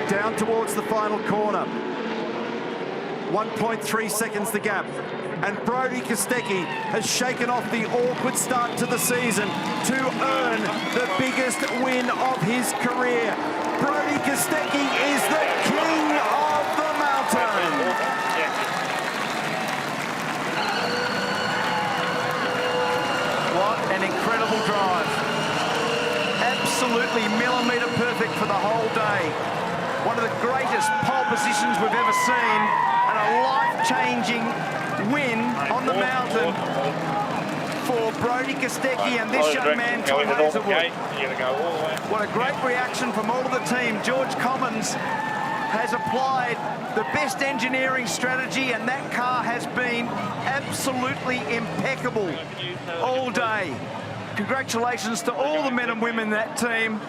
down towards the final corner. 1.3 seconds the gap. And Brodie Kostecki has shaken off the awkward start to the season to earn the biggest win of his career. Brodie Kostecki is the king of the mountain. What an incredible drive. Absolutely millimetre perfect for the whole day. One of the greatest pole positions we've ever seen, and a life-changing win on the mountain for Brodie Kostecki and this young man, Tom Hazelwood. What a great reaction from all of the team. George Commons has applied the best engineering strategy, and that car has been absolutely impeccable all day. Congratulations to all the men and women in that team.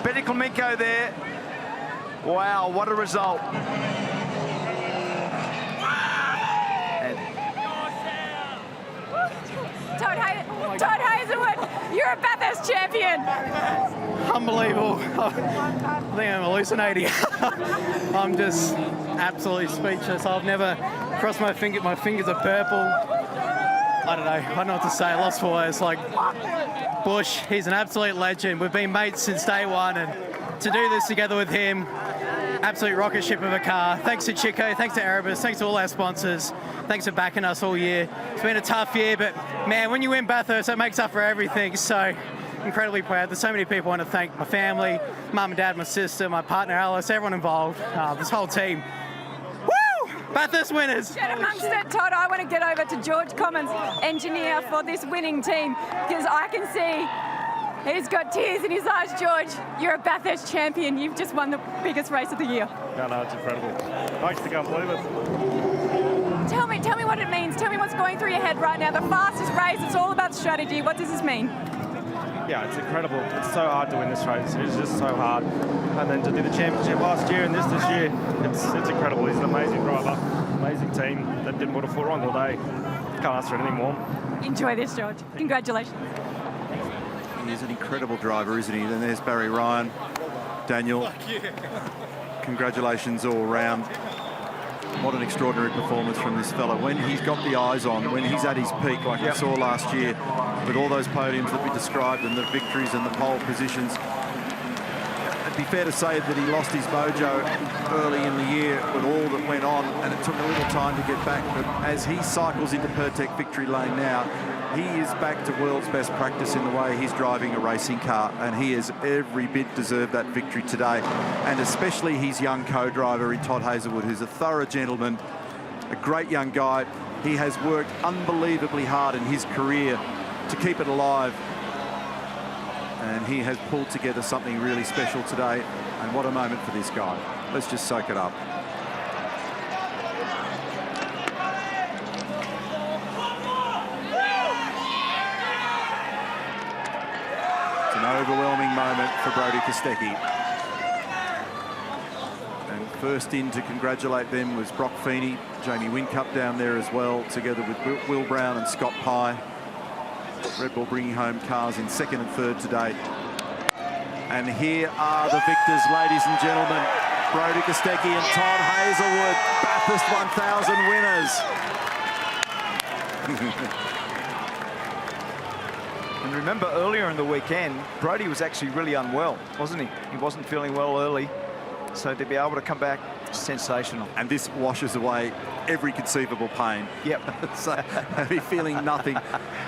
Betty Clemenco there. Wow, what a result. Todd Hazelwood, you're a Bathurst champion. Unbelievable. I think I'm hallucinating. I'm just absolutely speechless. I've never crossed my fingers. My fingers are purple. I don't know. I don't know what to say. Lost for words. Like, Bush, he's an absolute legend. We've been mates since day one, and to do this together with him, absolute rocket ship of a car. Thanks to Chico, thanks to Erebus, thanks to all our sponsors. Thanks for backing us all year. It's been a tough year, but man, when you win Bathurst, that makes up for everything. So incredibly proud. There's so many people I want to thank. My family, mum and dad, my sister, my partner Alice, everyone involved, this whole team. Woo! Bathurst winners. And amongst it, Todd, I want to get over to George Commons, engineer for this winning team, because I can see he's got tears in his eyes. George, you're a Bathurst champion. You've just won the biggest race of the year. No, it's incredible. Makes the can't believe it. Tell me what it means. Tell me what's going through your head right now. The fastest race, it's all about strategy. What does this mean? Yeah, it's incredible. It's so hard to win this race. It's just so hard. And then to do the championship last year and this year, it's incredible. He's an amazing driver, amazing team that didn't put a foot wrong all day. Can't ask for anything more. Enjoy this, George. Congratulations. He's an incredible driver, isn't he? And there's Barry Ryan. Daniel, congratulations all round. What an extraordinary performance from this fella. When he's got the eyes on, when he's at his peak, like we saw last year, with all those podiums that we described and the victories and the pole positions, it'd be fair to say that he lost his mojo early in the year with all that went on, and it took a little time to get back. But as he cycles into Pertec victory lane now, he is back to world's best practice in the way he's driving a racing car, and he has every bit deserved that victory today, and especially his young co-driver in Todd Hazelwood, who's a thorough gentleman, a great young guy. He has worked unbelievably hard in his career to keep it alive, and he has pulled together something really special today, and what a moment for this guy. Let's just soak it up. Overwhelming moment for Brodie Kostecki. And first in to congratulate them was Brock Feeney, Jamie Whincup down there as well, together with Will Brown and Scott Pye. Red Bull bringing home cars in second and third today. And here are the victors, ladies and gentlemen. Brodie Kostecki and Todd Hazelwood, Bathurst 1000 winners. And remember, earlier in the weekend, Brodie was actually really unwell, wasn't he? He wasn't feeling well early. So to be able to come back, sensational. And this washes away every conceivable pain. Yep. So he's feeling nothing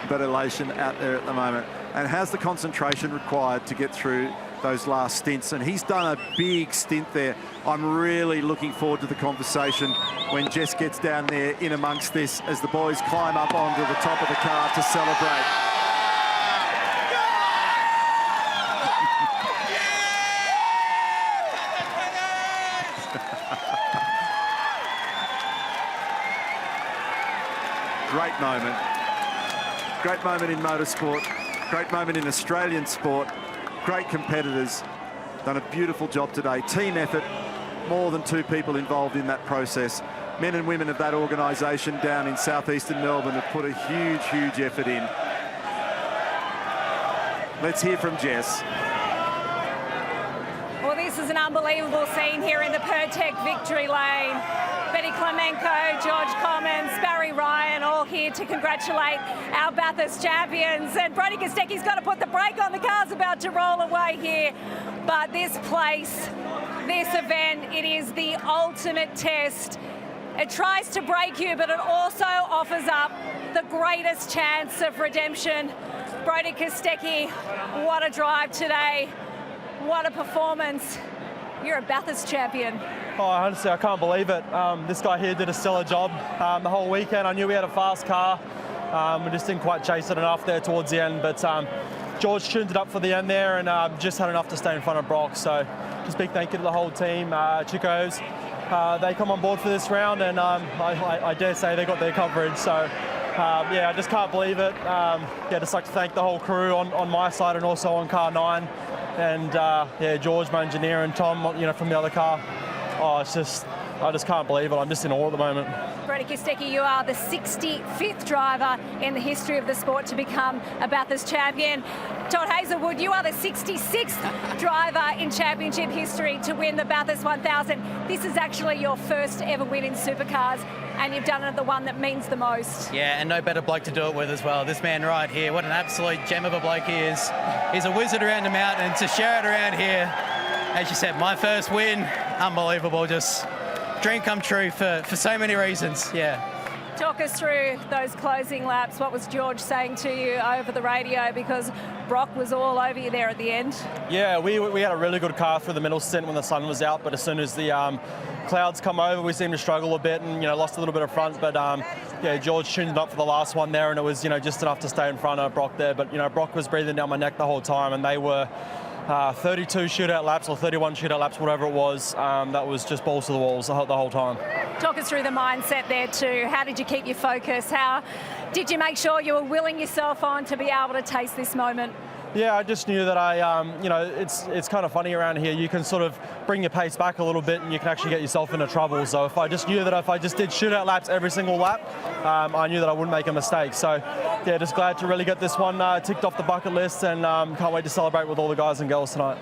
but elation out there at the moment. And how's the concentration required to get through those last stints? And he's done a big stint there. I'm really looking forward to the conversation when Jess gets down there in amongst this as the boys climb up onto the top of the car to celebrate. Great moment. Great moment in motorsport. Great moment in Australian sport. Great competitors. Done a beautiful job today. Team effort. More than two people involved in that process. Men and women of that organisation down in southeastern Melbourne have put a huge, huge effort in. Let's hear from Jess. Well, this is an unbelievable scene here in the Pertec victory lane. Betty Clemenko, George Commons, Barry Ryan, all here to congratulate our Bathurst champions. And Brodie Kostecki's got to put the brake on. The car's about to roll away here. But this place, this event, it is the ultimate test. It tries to break you, but it also offers up the greatest chance of redemption. Brodie Kostecki, what a drive today. What a performance. You're a Bathurst champion. Oh, honestly, I can't believe it. This guy here did a stellar job the whole weekend. I knew we had a fast car. We just didn't quite chase it enough there towards the end, but George tuned it up for the end there and just had enough to stay in front of Brock. So just big thank you to the whole team, Chicos. They come on board for this round, and I dare say they got their coverage. So yeah, I just can't believe it. Yeah, just like to thank the whole crew on my side and also on car 9. And yeah, George, my engineer, and Tom, you know, from the other car. Oh, it's just, I just can't believe it. I'm just in awe at the moment. Brodie Kostecki, you are the 65th driver in the history of the sport to become a Bathurst champion. Todd Hazelwood, you are the 66th driver in championship history to win the Bathurst 1000. This is actually your first ever win in supercars, and you've done it at the one that means the most. Yeah, and no better bloke to do it with as well. This man right here, what an absolute gem of a bloke he is. He's a wizard around the mountain, and to share it around here, as you said, my first win, unbelievable. Just dream come true for so many reasons, yeah. Talk us through those closing laps. What was George saying to you over the radio? Because Brock was all over you there at the end. Yeah, we had a really good car through the middle stint when the sun was out, but as soon as the clouds come over, we seemed to struggle a bit and, you know, lost a little bit of front. But yeah, George tuned it up for the last one there, and it was, you know, just enough to stay in front of Brock there. But, you know, Brock was breathing down my neck the whole time, and they were 32 shootout laps or 31 shootout laps, whatever it was. That was just balls to the walls the whole time. Talk us through the mindset there too. How did you keep your focus? How did you make sure you were willing yourself on to be able to taste this moment? Yeah, I just knew that you know, it's kind of funny around here. You can sort of bring your pace back a little bit and you can actually get yourself into trouble. So if I just knew that if I just did shootout laps every single lap, I knew that I wouldn't make a mistake. So yeah, just glad to really get this one ticked off the bucket list, and can't wait to celebrate with all the guys and girls tonight.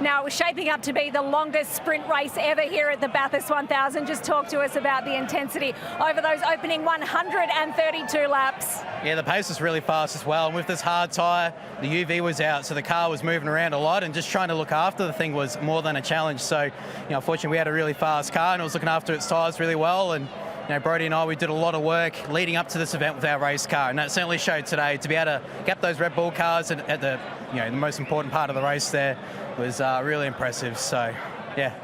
Now, it was shaping up to be the longest sprint race ever here at the Bathurst 1000. Just talk to us about the intensity over those opening 132 laps. Yeah, the pace was really fast as well. And with this hard tyre, the UV was out, so the car was moving around a lot, and just trying to look after the thing was more than a challenge. So, you know, fortunately, we had a really fast car, and it was looking after its tyres really well. And you know, Brodie and I, we did a lot of work leading up to this event with our race car, and that certainly showed today. To be able to gap those Red Bull cars at the, you know, the most important part of the race there was really impressive. So, yeah,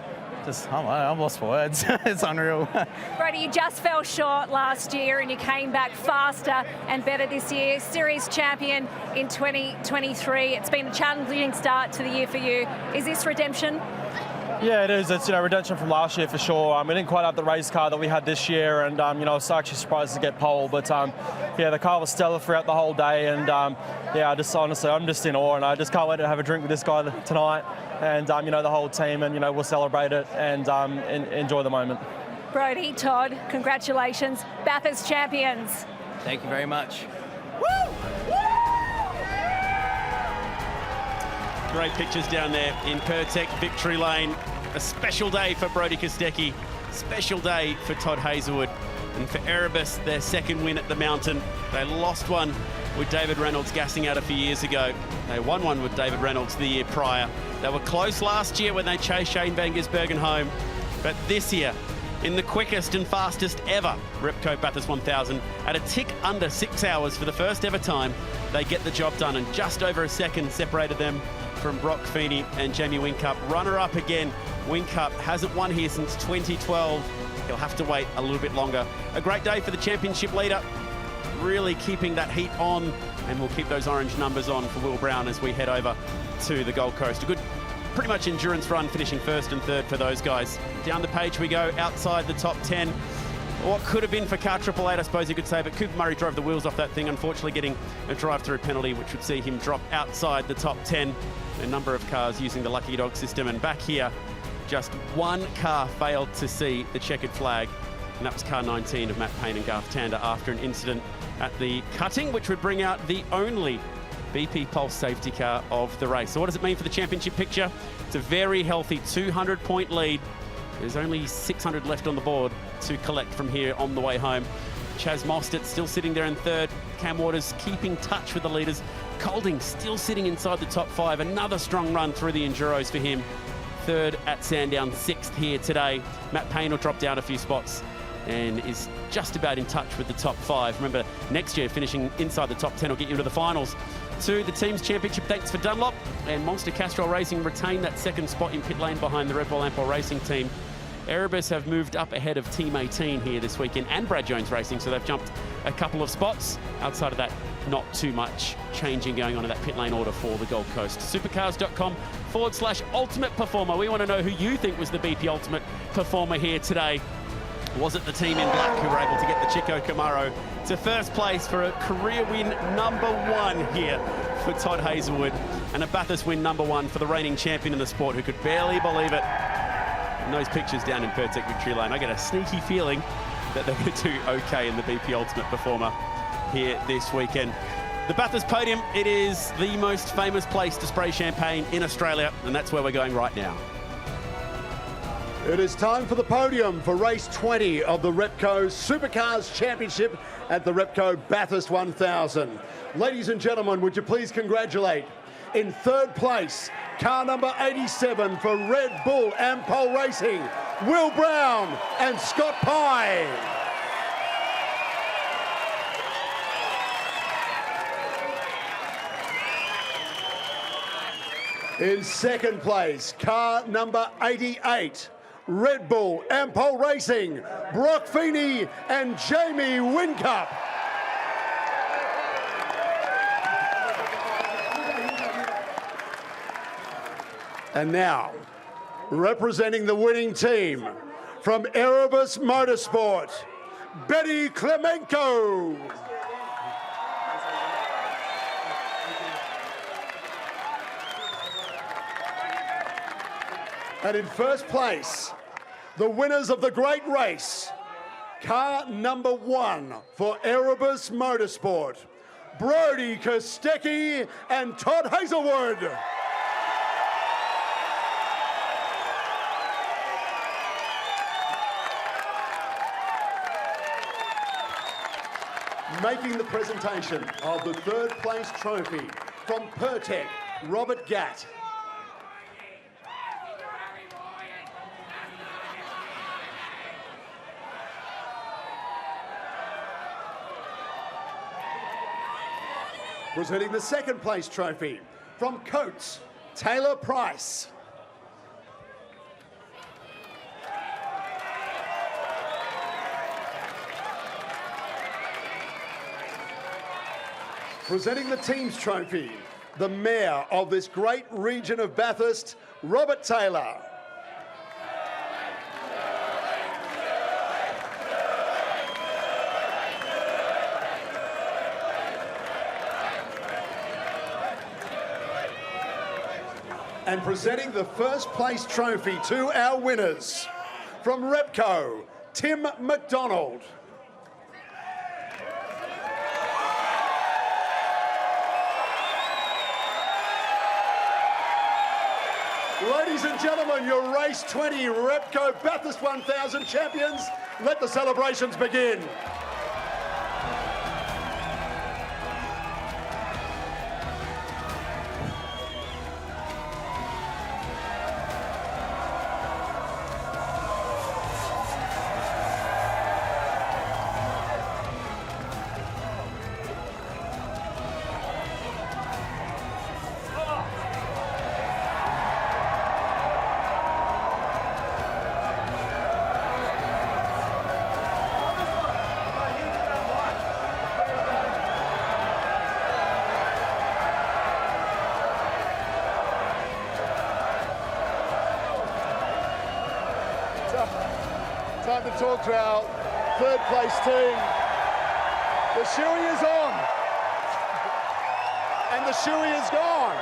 just I'm lost for words. It's unreal. Brodie, you just fell short last year, and you came back faster and better this year. Series champion in 2023. It's been a challenging start to the year for you. Is this redemption? Yeah, it is. It's, you know, redemption from last year for sure. We didn't quite have the race car that we had this year, and you know, I was actually surprised to get pole. But yeah, the car was stellar throughout the whole day, and yeah, I just honestly, I'm just in awe, and I just can't wait to have a drink with this guy tonight, and you know, the whole team, and you know, we'll celebrate it and enjoy the moment. Brodie, Todd, congratulations, Bathurst champions. Thank you very much. Great pictures down there in Pertec Victory Lane. A special day for Brodie Kostecki, special day for Todd Hazelwood, and for Erebus, their second win at the mountain. They lost one with David Reynolds gassing out a few years ago. They won one with David Reynolds the year prior. They were close last year when they chased Shane Van Gisbergen home, but this year, in the quickest and fastest ever Repco Bathurst 1000, at a tick under 6 hours for the first ever time, they get the job done, and just over a second separated them from Brock Feeney and Jamie Whincup. Runner-up again. Whincup hasn't won here since 2012. He'll have to wait a little bit longer. A great day for the championship leader, really keeping that heat on, and we'll keep those orange numbers on for Will Brown as we head over to the Gold Coast. A good, pretty much endurance run, finishing first and third for those guys. Down the page we go, outside the top 10. What could have been for car 888, I suppose you could say, but Cooper Murray drove the wheels off that thing, unfortunately getting a drive-through penalty, which would see him drop outside the top 10. A number of cars using the Lucky Dog system, and back here, just one car failed to see the checkered flag, and that was car 19 of Matt Payne and Garth Tander after an incident at the cutting, which would bring out the only BP Pulse safety car of the race. So what does it mean for the championship picture? It's a very healthy 200-point lead. There's only 600 left on the board to collect from here on the way home. Chaz Mostert still sitting there in third. Cam Waters keeping touch with the leaders. Colding still sitting inside the top 5. Another strong run through the Enduros for him. Third at Sandown, 6th here today. Matt Payne will drop down a few spots and is just about in touch with the top 5. Remember, next year finishing inside the top 10 will get you into the finals. To the team's championship, thanks for Dunlop, and Monster Castrol Racing retain that second spot in pit lane behind the Red Bull Ampol Racing team. Erebus have moved up ahead of Team 18 here this weekend, and Brad Jones Racing, so they've jumped a couple of spots. Outside of that, not too much changing going on in that pit lane order for the Gold Coast. Supercars.com/ultimate performer. We want to know who you think was the BP Ultimate Performer here today. Was it the team in black who were able to get the Chico Camaro to first place for a career win #1 here for Todd Hazelwood, and a Bathurst win #1 for the reigning champion in the sport, who could barely believe it? In those pictures down in Pertec Victory Lane, I get a sneaky feeling that they're going to do okay in the BP Ultimate Performer here this weekend. The Bathurst Podium, it is the most famous place to spray champagne in Australia, and that's where we're going right now. It is time for the podium for race 20 of the Repco Supercars Championship at the Repco Bathurst 1000. Ladies and gentlemen, would you please congratulate, in third place, car number 87 for Red Bull Ampol Racing, Will Brown and Scott Pye. In second place, car number 88, Red Bull Ampol Racing, Brock Feeney and Jamie Whincup. And now, representing the winning team from Erebus Motorsport, Betty Klemenko. And in first place, the winners of the great race, car number 1 for Erebus Motorsport, Brodie Kostecki and Todd Hazelwood. Making the presentation of the third place trophy from Pertec, Robert Gatt. Presenting the second place trophy from Coates, Taylor Price. Presenting the team's trophy, the mayor of this great region of Bathurst, Robert Taylor. And presenting the first place trophy to our winners, from Repco, Tim McDonald. Ladies and gentlemen, your race 20 Repco Bathurst 1000 champions. Let the celebrations begin. Time to talk to our third place team. The shoey is on. And the shoey is gone.